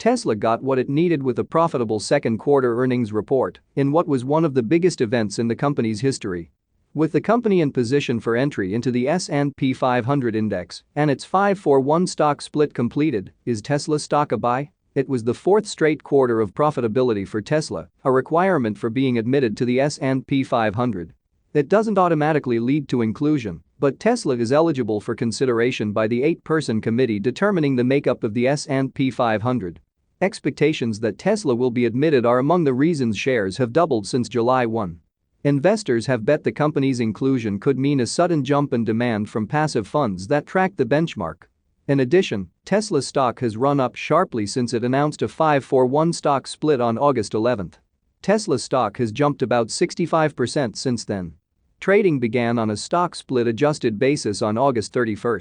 Tesla got what it needed with a profitable second quarter earnings report in what was one of the biggest events in the company's history. With the company in position for entry into the S&P 500 index and its 5-for-1 stock split completed, is Tesla stock a buy? It was the fourth straight quarter of profitability for Tesla, a requirement for being admitted to the S&P 500. It doesn't automatically lead to inclusion, but Tesla is eligible for consideration by the 8-person committee determining the makeup of the S&P 500. Expectations that Tesla will be admitted are among the reasons shares have doubled since July 1. Investors have bet the company's inclusion could mean a sudden jump in demand from passive funds that track the benchmark. In addition, Tesla stock has run up sharply since it announced a 5-for-1 stock split on August 11. Tesla stock has jumped about 65% since then. Trading began on a stock split adjusted basis on August 31.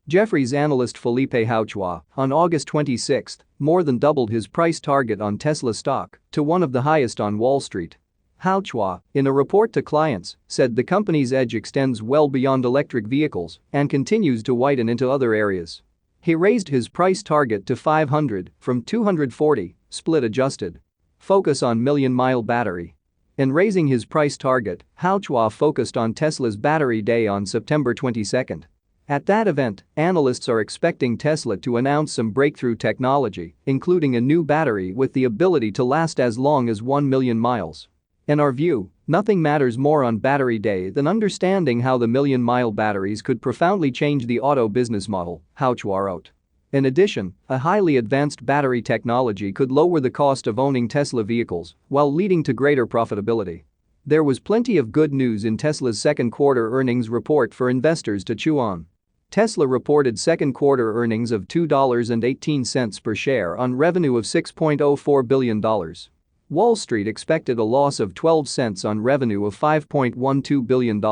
Jefferies analyst Felipe Hauchois, on August 26, more than doubled his price target on Tesla stock to one of the highest on Wall Street. Hauchois, in a report to clients, said the company's edge extends well beyond electric vehicles and continues to widen into other areas. He raised his price target to 500 from 240, split adjusted. Focus on million-mile battery. In raising his price target, Hauchois focused on Tesla's Battery Day on September 22. At that event, analysts are expecting Tesla to announce some breakthrough technology, including a new battery with the ability to last as long as 1 million miles. In our view, nothing matters more on Battery Day than understanding how the million-mile batteries could profoundly change the auto business model, Hauchois wrote. In addition, a highly advanced battery technology could lower the cost of owning Tesla vehicles while leading to greater profitability. There was plenty of good news in Tesla's second quarter earnings report for investors to chew on. Tesla reported second quarter earnings of $2.18 per share on revenue of $6.04 billion. Wall Street expected a loss of 12 cents on revenue of $5.12 billion,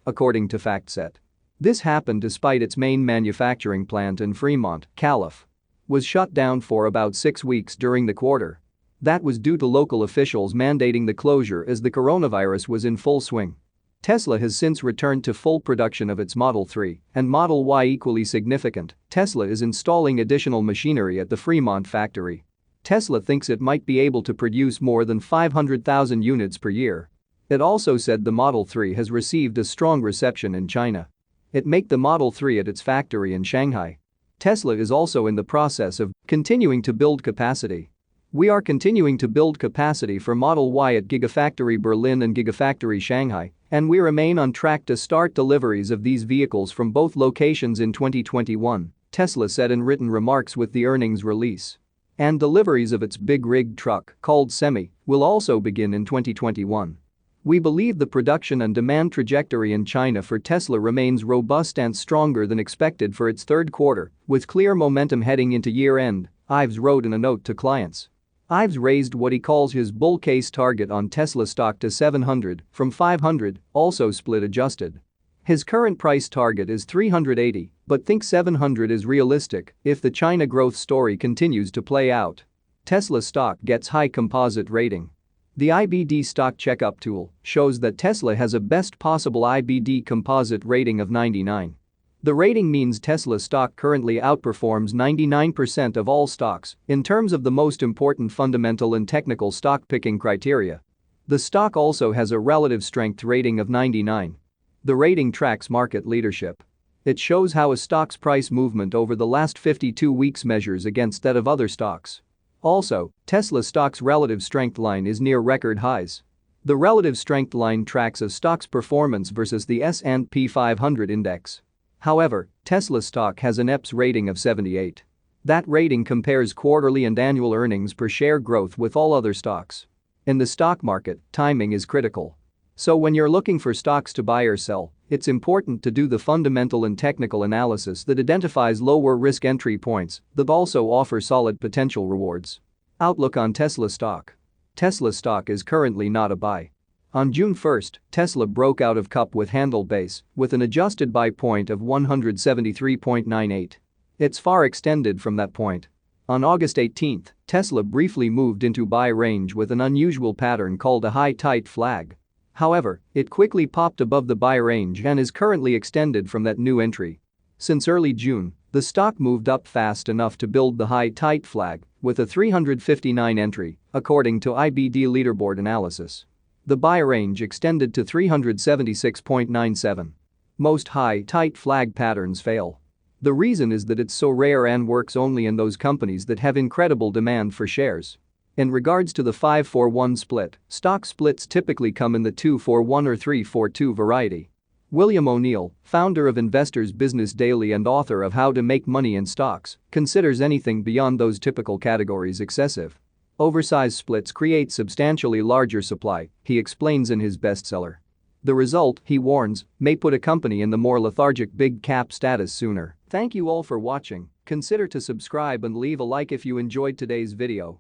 according to FactSet. This happened despite its main manufacturing plant in Fremont, Calif. was shut down for about 6 weeks during the quarter. That was due to local officials mandating the closure as the coronavirus was in full swing. Tesla has since returned to full production of its Model 3 and Model Y. Equally significant, Tesla is installing additional machinery at the Fremont factory. Tesla thinks it might be able to produce more than 500,000 units per year. It also said the Model 3 has received a strong reception in China. It make the Model 3 at its factory in Shanghai. Tesla is also in the process of continuing to build capacity. We are continuing to build capacity for Model Y at Gigafactory Berlin and Gigafactory Shanghai, and we remain on track to start deliveries of these vehicles from both locations in 2021, Tesla said in written remarks with the earnings release. And deliveries of its big rig truck, called Semi, will also begin in 2021. We believe the production and demand trajectory in China for Tesla remains robust and stronger than expected for its third quarter, with clear momentum heading into year-end, Ives wrote in a note to clients. Ives raised what he calls his bull case target on Tesla stock to 700 from 500, also split adjusted. His current price target is 380, but thinks 700 is realistic if the China growth story continues to play out. Tesla stock gets high composite rating. The IBD stock checkup tool shows that Tesla has a best possible IBD composite rating of 99. The rating means Tesla stock currently outperforms 99% of all stocks in terms of the most important fundamental and technical stock picking criteria. The stock also has a relative strength rating of 99. The rating tracks market leadership. It shows how a stock's price movement over the last 52 weeks measures against that of other stocks. Also, Tesla stock's relative strength line is near record highs. The relative strength line tracks a stock's performance versus the S&P 500 index. However, Tesla stock has an EPS rating of 78. That rating compares quarterly and annual earnings per share growth with all other stocks. In the stock market, timing is critical. So when you're looking for stocks to buy or sell, it's important to do the fundamental and technical analysis that identifies lower risk entry points that also offer solid potential rewards. Outlook on Tesla stock. Tesla stock is currently not a buy. On June 1, Tesla broke out of cup with handle base with an adjusted buy point of 173.98. It's far extended from that point. On August 18, Tesla briefly moved into buy range with an unusual pattern called a high tight flag. However, it quickly popped above the buy range and is currently extended from that new entry. Since early June, The stock moved up fast enough to build the high tight flag with a 359 entry, according to IBD leaderboard analysis. The buy range extended to 376.97. Most high tight flag patterns fail. The reason is that it's so rare and works only in those companies that have incredible demand for shares. In regards to the 5-4-1 split, stock splits typically come in the 2-4-1 or 3-4-2 variety. William O'Neill, founder of Investors Business Daily and author of How to Make Money in Stocks, considers anything beyond those typical categories excessive. Oversized splits create substantially larger supply, he explains in his bestseller. The result, he warns, may put a company in the more lethargic big cap status sooner. Thank you all for watching. Consider to subscribe and leave a like if you enjoyed today's video.